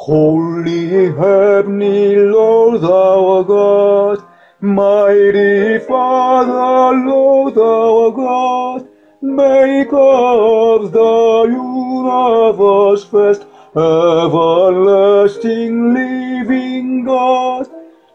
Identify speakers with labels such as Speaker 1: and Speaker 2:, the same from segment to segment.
Speaker 1: Holy heavenly Lord our God, mighty Father, Lord our God, Maker of the universe, first everlasting living God,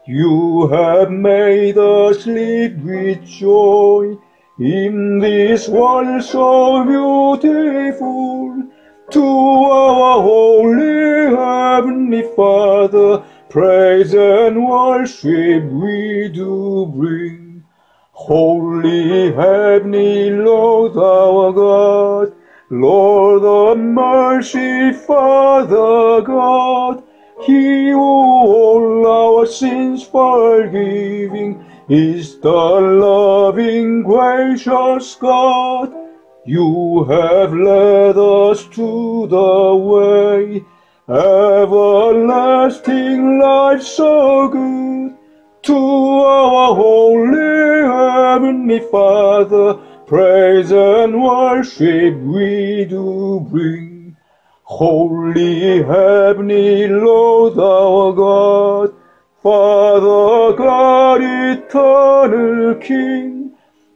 Speaker 1: you have made us live with joy in this world so beautiful. To our holy heavenly Father, praise and worship we do bring. Holy heavenly Lord our God, Lord of mercy, Father God, He who all our sins forgiving is the loving, gracious God. You have led us to the way, everlasting life so good. To our holy heavenly Father, praise and worship we do bring. Holy heavenly Lord our God, Father God, eternal King,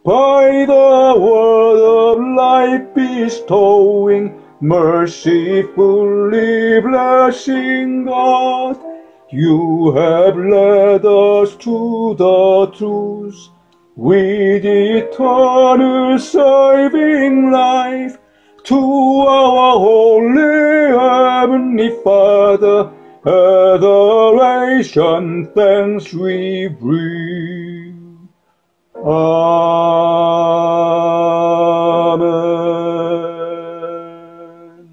Speaker 1: by the word of life bestowing, mercifully blessing God, you have led us to the truth with eternal saving life. To our holy heavenly Father, adoration, thanks we bring. Amen.